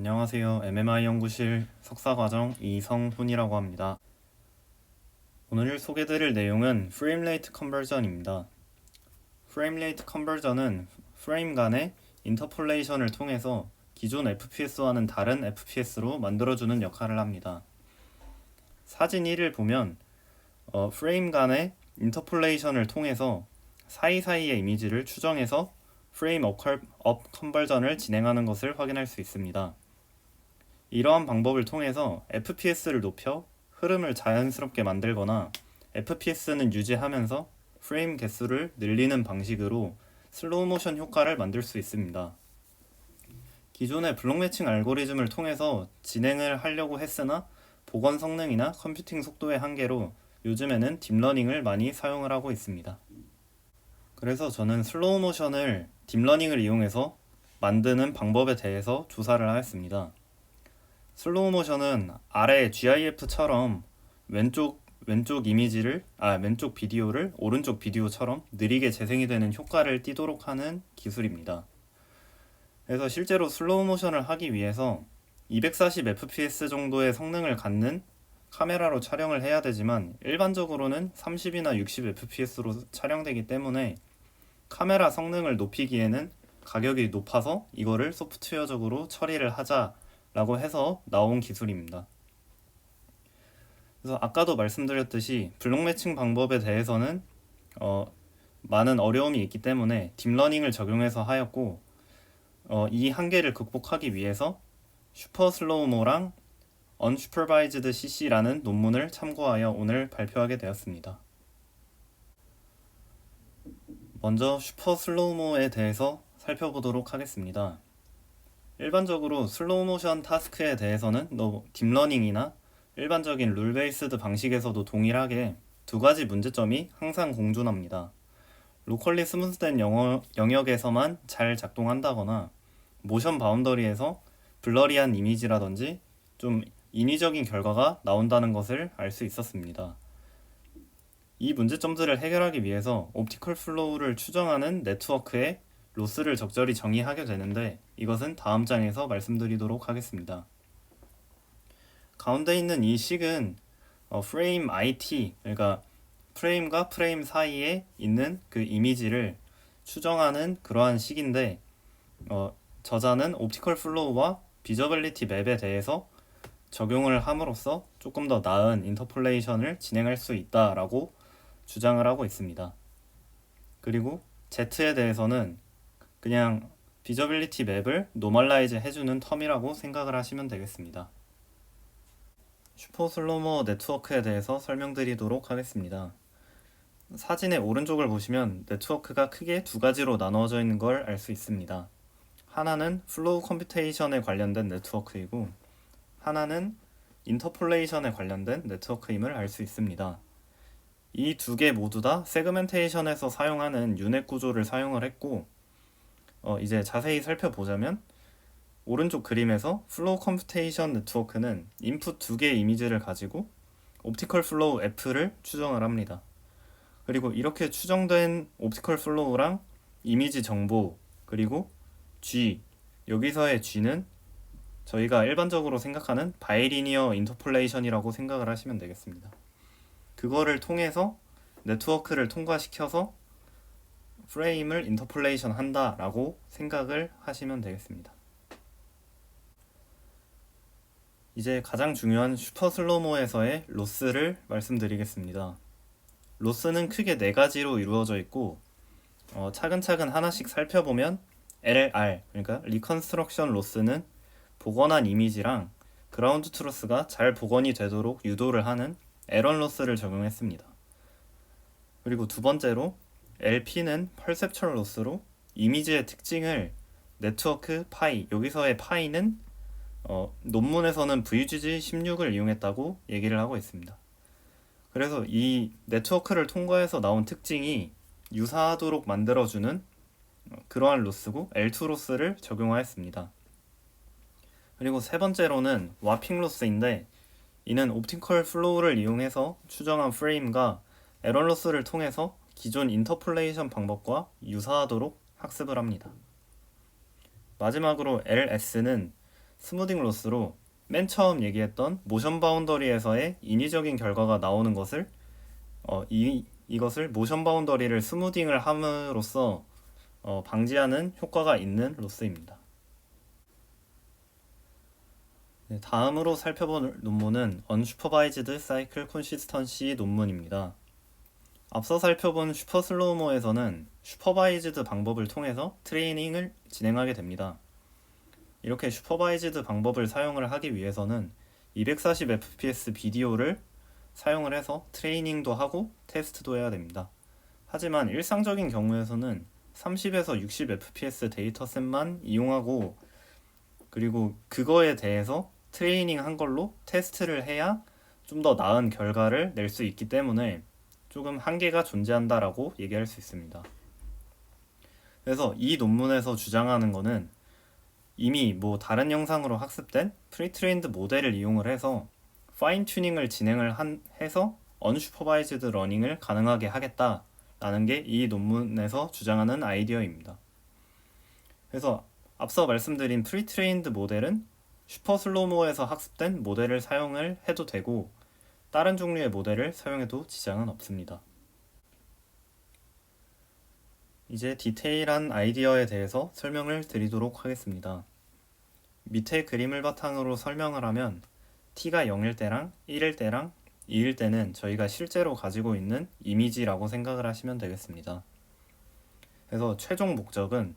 안녕하세요. MMI 연구실 석사과정 이성훈이라고 합니다. 오늘 소개드릴 내용은 프레임 레이트 컨버전입니다. 프레임 레이트 컨버전은 프레임 간의 인터폴레이션을 통해서 기존 FPS와는 다른 FPS로 만들어주는 역할을 합니다. 사진 1을 보면 프레임 간의 인터폴레이션을 통해서 사이사이의 이미지를 추정해서 프레임 업 컨버전을 진행하는 것을 확인할 수 있습니다. 이러한 방법을 통해서 FPS를 높여 흐름을 자연스럽게 만들거나 FPS는 유지하면서 프레임 개수를 늘리는 방식으로 슬로우 모션 효과를 만들 수 있습니다. 기존의 블록 매칭 알고리즘을 통해서 진행을 하려고 했으나 복원 성능이나 컴퓨팅 속도의 한계로 요즘에는 딥러닝을 많이 사용을 하고 있습니다. 그래서 저는 슬로우 모션을 딥러닝을 이용해서 만드는 방법에 대해서 조사를 하였습니다. 슬로우 모션은 아래 GIF처럼 왼쪽 비디오를 오른쪽 비디오처럼 느리게 재생이 되는 효과를 띠도록 하는 기술입니다. 그래서 실제로 슬로우 모션을 하기 위해서 240fps 정도의 성능을 갖는 카메라로 촬영을 해야 되지만 일반적으로는 30이나 60fps로 촬영되기 때문에 카메라 성능을 높이기에는 가격이 높아서 이거를 소프트웨어적으로 처리를 하자라고 해서 나온 기술입니다. 그래서 아까도 말씀드렸듯이 블록 매칭 방법에 대해서는 많은 어려움이 있기 때문에 딥러닝을 적용해서 하였고 이 한계를 극복하기 위해서 슈퍼 슬로우모랑 Unsupervised CC라는 논문을 참고하여 오늘 발표하게 되었습니다. 먼저 슈퍼 슬로우모에 대해서 살펴보도록 하겠습니다. 일반적으로 슬로우 모션 타스크에 대해서는 딥러닝이나 일반적인 룰 베이스드 방식에서도 동일하게 두 가지 문제점이 항상 공존합니다. 로컬리 스무스된 영역에서만 잘 작동한다거나 모션 바운더리에서 블러리한 이미지라든지 좀 인위적인 결과가 나온다는 것을 알 수 있었습니다. 이 문제점들을 해결하기 위해서 옵티컬 플로우를 추정하는 네트워크의 로스를 적절히 정의하게 되는데 이것은 다음 장에서 말씀드리도록 하겠습니다. 가운데 있는 이 식은 프레임 IT, 그러니까 프레임과 프레임 사이에 있는 그 이미지를 추정하는 그러한 식인데 저자는 옵티컬 플로우와 비저빌리티 맵에 대해서 적용을 함으로써 조금 더 나은 인터폴레이션을 진행할 수 있다라고 주장을 하고 있습니다. 그리고 Z에 대해서는 그냥 비저빌리티 맵을 노멀라이즈 해주는 텀이라고 생각을 하시면 되겠습니다. 슈퍼 슬로우모 네트워크에 대해서 설명드리도록 하겠습니다. 사진의 오른쪽을 보시면 네트워크가 크게 두 가지로 나누어져 있는 걸 알 수 있습니다. 하나는 플로우 컴퓨테이션에 관련된 네트워크이고 하나는 인터폴레이션에 관련된 네트워크임을 알 수 있습니다. 이 두 개 모두 다 세그멘테이션에서 사용하는 유넷 구조를 사용을 했고 이제 자세히 살펴보자면 오른쪽 그림에서 플로우 컴퓨테이션 네트워크는 인풋 두 개의 이미지를 가지고 옵티컬 플로우 F를 추정을 합니다. 그리고 이렇게 추정된 옵티컬 플로우랑 이미지 정보 그리고 G, 여기서의 G는 저희가 일반적으로 생각하는 바이리니어 인터폴레이션이라고 생각을 하시면 되겠습니다. 그거를 통해서 네트워크를 통과시켜서 프레임을 인터폴레이션 한다라고 생각을 하시면 되겠습니다. 이제 가장 중요한 슈퍼 슬로우모에서의 로스를 말씀드리겠습니다. 로스는 크게 네 가지로 이루어져 있고 차근차근 하나씩 살펴보면 LR, 그러니까 리컨스트럭션 로스는 복원한 이미지랑 그라운드 트루스가 잘 복원이 되도록 유도를 하는 에런 로스를 적용했습니다. 그리고 두 번째로 LP는 퍼셉츄얼 로스로 이미지의 특징을 네트워크 파이, 여기서의 파이는 논문에서는 VGG16을 이용했다고 얘기를 하고 있습니다. 그래서 이 네트워크를 통과해서 나온 특징이 유사하도록 만들어주는 그러한 로스고 L2 로스를 적용하였습니다. 그리고 세 번째로는 와핑 로스인데 이는 옵티컬 플로우를 이용해서 추정한 프레임과 에런 로스를 통해서 기존 인터폴레이션 방법과 유사하도록 학습을 합니다. 마지막으로 LS는 스무딩 로스로 맨 처음 얘기했던 모션 바운더리에서의 인위적인 결과가 나오는 것을 이것을 모션 바운더리를 스무딩을 함으로써 방지하는 효과가 있는 로스입니다. 네, 다음으로 살펴볼 논문은 Unsupervised Cycle Consistency 논문입니다. 앞서 살펴본 슈퍼슬로우모에서는 슈퍼바이즈드 방법을 통해서 트레이닝을 진행하게 됩니다. 이렇게 슈퍼바이즈드 방법을 사용을 하기 위해서는 240fps 비디오를 사용을 해서 트레이닝도 하고 테스트도 해야 됩니다. 하지만 일상적인 경우에서는 30에서 60fps 데이터셋만 이용하고 그리고 그거에 대해서 트레이닝 한 걸로 테스트를 해야 좀 더 나은 결과를 낼 수 있기 때문에 조금 한계가 존재한다라고 얘기할 수 있습니다. 그래서 이 논문에서 주장하는 거는 이미 다른 영상으로 학습된 프리트레인드 모델을 이용을 해서 파인 튜닝을 진행을 해서 언슈퍼바이즈드 러닝을 가능하게 하겠다라는 게 이 논문에서 주장하는 아이디어입니다. 그래서 앞서 말씀드린 프리트레인드 모델은 슈퍼슬로우모에서 학습된 모델을 사용을 해도 되고 다른 종류의 모델을 사용해도 지장은 없습니다. 이제 디테일한 아이디어에 대해서 설명을 드리도록 하겠습니다. 밑에 그림을 바탕으로 설명을 하면 t가 0일 때랑 1일 때랑 2일 때는 저희가 실제로 가지고 있는 이미지라고 생각을 하시면 되겠습니다. 그래서 최종 목적은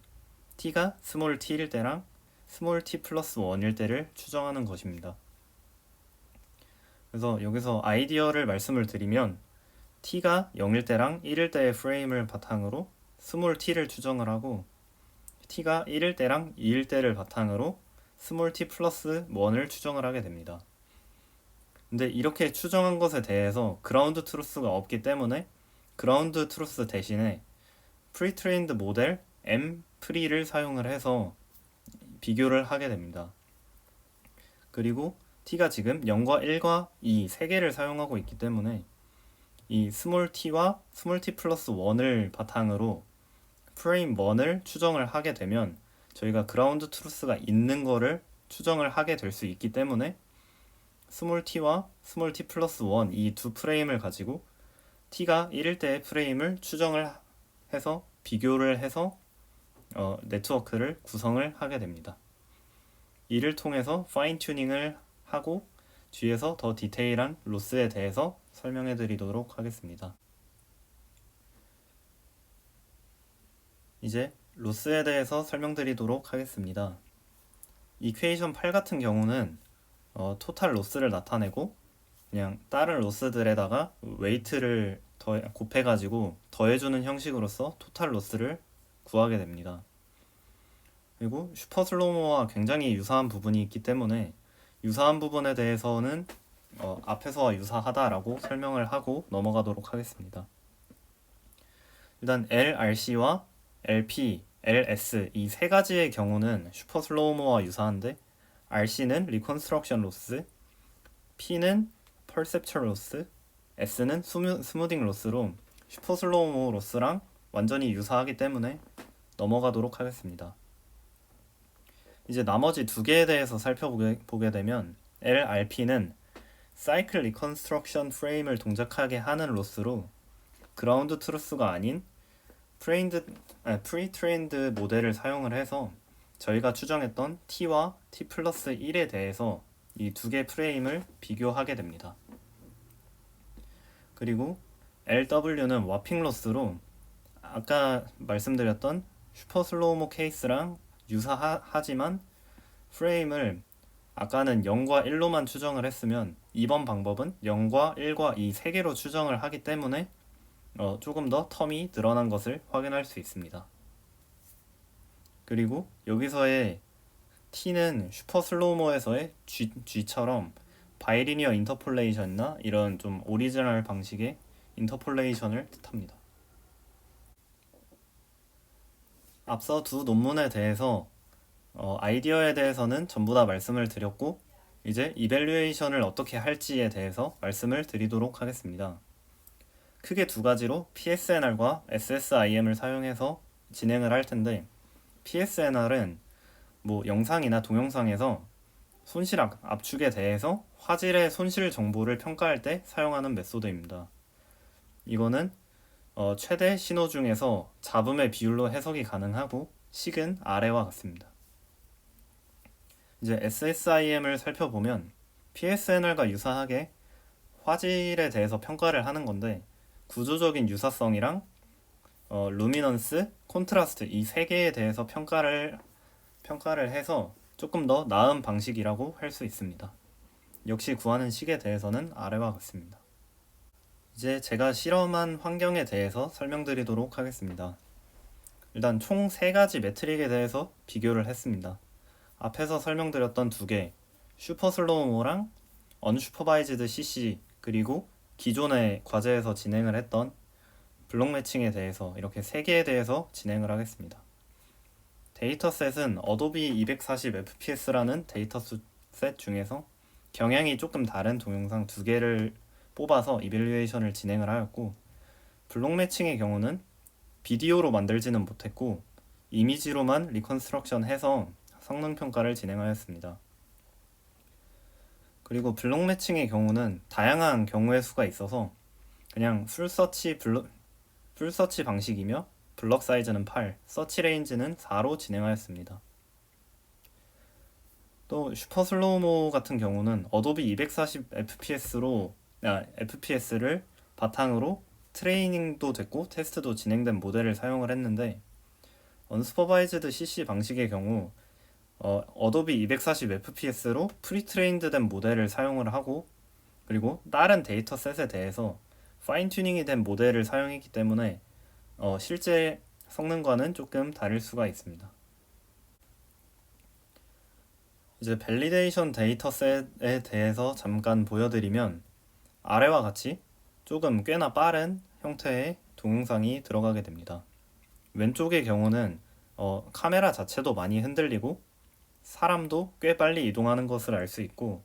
t가 스몰 t일 때랑 스몰 t 플러스 1일 때를 추정하는 것입니다. 그래서 여기서 아이디어를 말씀을 드리면 t가 0일 때랑 1일 때의 프레임을 바탕으로 스몰 t를 추정을 하고 t가 1일 때랑 2일 때를 바탕으로 스몰 t 플러스 1을 추정을 하게 됩니다. 근데 이렇게 추정한 것에 대해서 그라운드 트루스가 없기 때문에 그라운드 트루스 대신에 프리트레인드 모델 mpre를 사용을 해서 비교를 하게 됩니다. 그리고 t가 지금 0과 1과 2 3개를 사용하고 있기 때문에 이 스몰 t와 스몰 t 플러스 1을 바탕으로 프레임 1을 추정을 하게 되면 저희가 그라운드 트루스가 있는 거를 추정을 하게 될 수 있기 때문에 스몰 t와 스몰 t 플러스 1 이 두 프레임을 가지고 t가 1일 때의 프레임을 추정을 해서 비교를 해서 네트워크를 구성을 하게 됩니다. 이를 통해서 파인 튜닝을 하고 뒤에서 더 디테일한 로스에 대해서 설명해 드리도록 하겠습니다. 이제 로스에 대해서 설명드리도록 하겠습니다. 이퀘이션 8 같은 경우는 토탈 로스를 나타내고 그냥 다른 로스들에다가 웨이트를 곱해가지고 더해주는 형식으로서 토탈 로스를 구하게 됩니다. 그리고 슈퍼슬로우모와 굉장히 유사한 부분이 있기 때문에 유사한 부분에 대해서는 앞에서와 유사하다라고 설명을 하고 넘어가도록 하겠습니다. 일단 LRC와 LP, LS 이 세 가지의 경우는 슈퍼슬로우모와 유사한데 RC는 리컨스트럭션 로스, P는 퍼셉처 로스, S는 스무딩 로스로 슈퍼슬로우모 로스랑 완전히 유사하기 때문에 넘어가도록 하겠습니다. 이제 나머지 두 개에 대해서 살펴보게 되면 LRP는 사이클 리컨스트럭션 프레임을 동작하게 하는 로스로 그라운드 트루스가 아닌 프리트레인드 모델을 사용을 해서 저희가 추정했던 t와 t 플러스 1에 대해서 이 두 개 프레임을 비교하게 됩니다. 그리고 LW는 와핑 로스로 아까 말씀드렸던 슈퍼슬로우모 케이스랑 유사하지만 프레임을 아까는 0과 1로만 추정을 했으면 이번 방법은 0과 1과 2 3개로 추정을 하기 때문에 조금 더 텀이 늘어난 것을 확인할 수 있습니다. 그리고 여기서의 t는 슈퍼슬로우모에서의 G처럼 바이리니어 인터폴레이션이나 이런 좀 오리지널 방식의 인터폴레이션을 뜻합니다. 앞서 두 논문에 대해서 아이디어에 대해서는 전부 다 말씀을 드렸고 이제 이밸류에이션을 어떻게 할지에 대해서 말씀을 드리도록 하겠습니다. 크게 두 가지로 PSNR과 SSIM을 사용해서 진행을 할 텐데 PSNR은 영상이나 동영상에서 손실 압축에 대해서 화질의 손실 정보를 평가할 때 사용하는 메소드입니다. 이거는 최대 신호 중에서 잡음의 비율로 해석이 가능하고 식은 아래와 같습니다. 이제 SSIM을 살펴보면 PSNR과 유사하게 화질에 대해서 평가를 하는 건데 구조적인 유사성이랑 루미넌스, 콘트라스트 이 세 개에 대해서 평가를 해서 조금 더 나은 방식이라고 할 수 있습니다. 역시 구하는 식에 대해서는 아래와 같습니다. 이제 제가 실험한 환경에 대해서 설명드리도록 하겠습니다. 일단 총 3가지 매트릭에 대해서 비교를 했습니다. 앞에서 설명드렸던 2개, 슈퍼 슬로우모랑 언슈퍼바이즈드 CC 그리고 기존의 과제에서 진행을 했던 블록 매칭에 대해서 이렇게 3개에 대해서 진행을 하겠습니다. 데이터셋은 어도비 240fps라는 데이터셋 중에서 경향이 조금 다른 동영상 2개를 뽑아서 이밸류에이션을 진행을 하였고, 블록 매칭의 경우는 비디오로 만들지는 못했고 이미지로만 리컨스트럭션 해서 성능 평가를 진행하였습니다. 그리고 블록 매칭의 경우는 다양한 경우의 수가 있어서 그냥 풀서치 방식이며 블럭 사이즈는 8, 서치 레인지는 4로 진행하였습니다. 또 슈퍼 슬로우모 같은 경우는 어도비 240fps를 바탕으로 트레이닝도 됐고 테스트도 진행된 모델을 사용을 했는데, 언스퍼바이즈드 CC 방식의 경우 어도비 240fps로 프리트레인드 된 모델을 사용을 하고, 그리고 다른 데이터셋에 대해서 파인 튜닝이 된 모델을 사용했기 때문에 실제 성능과는 조금 다를 수가 있습니다. 이제 밸리데이션 데이터셋에 대해서 잠깐 보여드리면 아래와 같이 조금 꽤나 빠른 형태의 동영상이 들어가게 됩니다. 왼쪽의 경우는 카메라 자체도 많이 흔들리고 사람도 꽤 빨리 이동하는 것을 알 수 있고,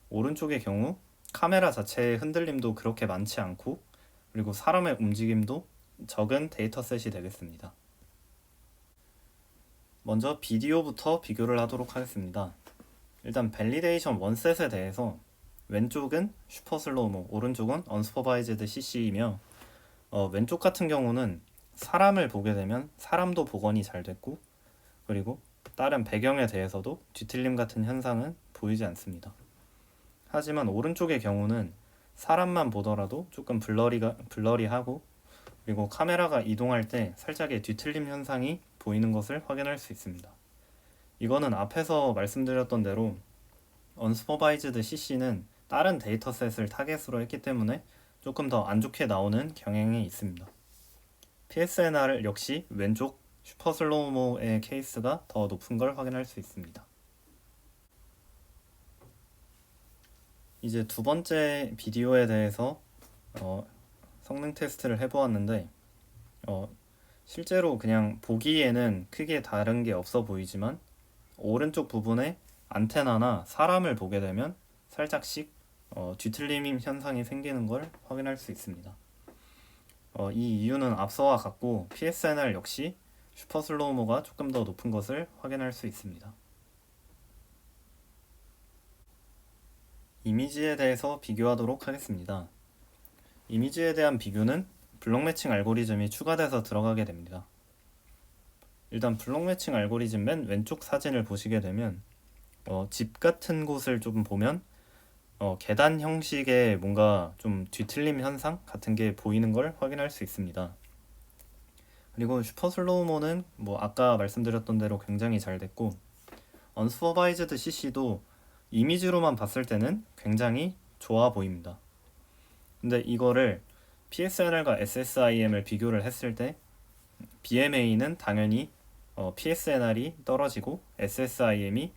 오른쪽의 경우 카메라 자체의 흔들림도 그렇게 많지 않고 그리고 사람의 움직임도 적은 데이터셋이 되겠습니다. 먼저 비디오부터 비교를 하도록 하겠습니다. 일단 밸리데이션 1셋에 대해서 왼쪽은 슈퍼 슬로우모, 오른쪽은 언스퍼바이즈드 CC이며 왼쪽 같은 경우는 사람을 보게 되면 사람도 복원이 잘 됐고, 그리고 다른 배경에 대해서도 뒤틀림 같은 현상은 보이지 않습니다. 하지만 오른쪽의 경우는 사람만 보더라도 조금 블러리하고 그리고 카메라가 이동할 때 살짝의 뒤틀림 현상이 보이는 것을 확인할 수 있습니다. 이거는 앞에서 말씀드렸던 대로 언스퍼바이즈드 CC는 다른 데이터셋을 타겟으로 했기 때문에 조금 더 안 좋게 나오는 경향이 있습니다. PSNR 역시 왼쪽 슈퍼 슬로우모의 케이스가 더 높은 걸 확인할 수 있습니다. 이제 두 번째 비디오에 대해서 성능 테스트를 해보았는데 실제로 그냥 보기에는 크게 다른 게 없어 보이지만 오른쪽 부분에 안테나나 사람을 보게 되면 살짝씩 뒤틀림 현상이 생기는 걸 확인할 수 있습니다. 이 이유는 앞서와 같고 PSNR 역시 슈퍼 슬로우모가 조금 더 높은 것을 확인할 수 있습니다. 이미지에 대해서 비교하도록 하겠습니다. 이미지에 대한 비교는 블록 매칭 알고리즘이 추가돼서 들어가게 됩니다. 일단 블록 매칭 알고리즘 맨 왼쪽 사진을 보시게 되면 집 같은 곳을 좀 보면 계단 형식의 뭔가 좀 뒤틀림 현상 같은 게 보이는 걸 확인할 수 있습니다. 그리고 슈퍼 슬로우모는 아까 말씀드렸던 대로 굉장히 잘 됐고, 언스퍼바이즈드 CC도 이미지로만 봤을 때는 굉장히 좋아 보입니다. 근데 이거를 PSNR과 SSIM을 비교를 했을 때 BMA는 당연히 PSNR이 떨어지고 SSIM이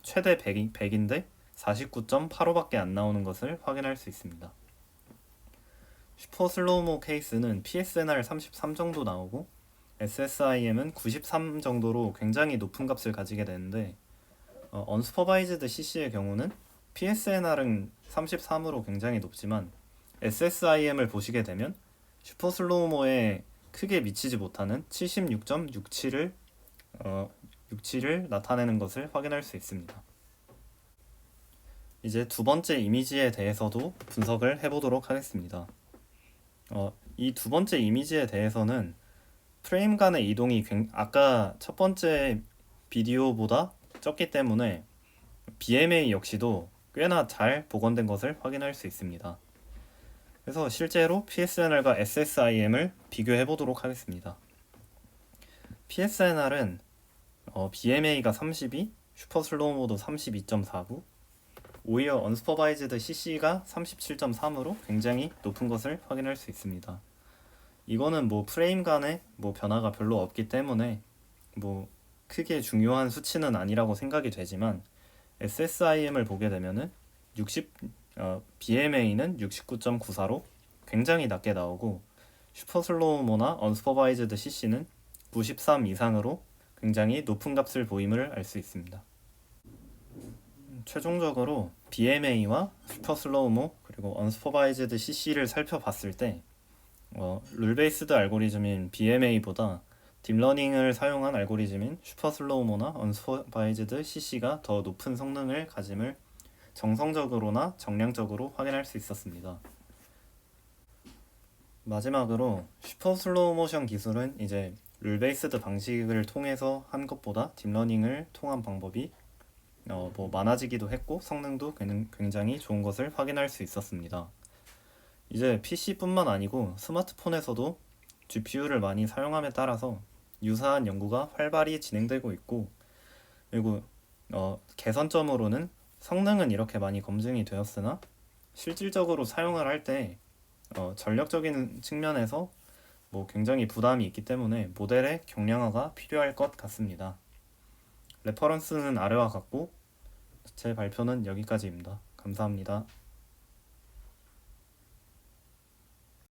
최대 100인데 49.85밖에 안 나오는 것을 확인할 수 있습니다. 슈퍼 슬로우모 케이스는 PSNR 33 정도 나오고 SSIM은 93 정도로 굉장히 높은 값을 가지게 되는데, 언스퍼바이즈드 CC의 경우는 PSNR은 33으로 굉장히 높지만 SSIM을 보시게 되면 슈퍼 슬로우모에 크게 미치지 못하는 76.67을 나타내는 것을 확인할 수 있습니다. 이제 두 번째 이미지에 대해서도 분석을 해보도록 하겠습니다. 이 두 번째 이미지에 대해서는 프레임 간의 이동이 아까 첫 번째 비디오보다 적기 때문에 BMA 역시도 꽤나 잘 복원된 것을 확인할 수 있습니다. 그래서 실제로 PSNR과 SSIM을 비교해 보도록 하겠습니다. PSNR은 BMA가 32, 슈퍼 슬로우 모드 32.49, 오히려 언스퍼바이즈드 CC가 37.3으로 굉장히 높은 것을 확인할 수 있습니다. 이거는 뭐 프레임 간의 뭐 변화가 별로 없기 때문에 뭐 크게 중요한 수치는 아니라고 생각이 되지만 SSIM을 보게 되면은 BMA는 69.94로 굉장히 낮게 나오고 슈퍼 슬로우모나 언스퍼바이즈드 CC는 93 이상으로 굉장히 높은 값을 보임을 알 수 있습니다. 최종적으로 BMA와 슈퍼 슬로우모 그리고 언스퍼바이즈드 CC를 살펴봤을 때 룰 베이스드 알고리즘인 BMA보다 딥러닝을 사용한 알고리즘인 슈퍼 슬로우모나 언스퍼바이즈드 CC가 더 높은 성능을 가짐을 정성적으로나 정량적으로 확인할 수 있었습니다. 마지막으로 슈퍼 슬로우 모션 기술은 이제 룰 베이스드 방식을 통해서 한 것보다 딥러닝을 통한 방법이 뭐 많아지기도 했고 성능도 굉장히 좋은 것을 확인할 수 있었습니다. 이제 PC뿐만 아니고 스마트폰에서도 GPU를 많이 사용함에 따라서 유사한 연구가 활발히 진행되고 있고, 그리고 개선점으로는 성능은 이렇게 많이 검증이 되었으나 실질적으로 사용을 할 때 전력적인 측면에서 뭐 굉장히 부담이 있기 때문에 모델의 경량화가 필요할 것 같습니다. 레퍼런스는 아래와 같고 제 발표는 여기까지입니다. 감사합니다.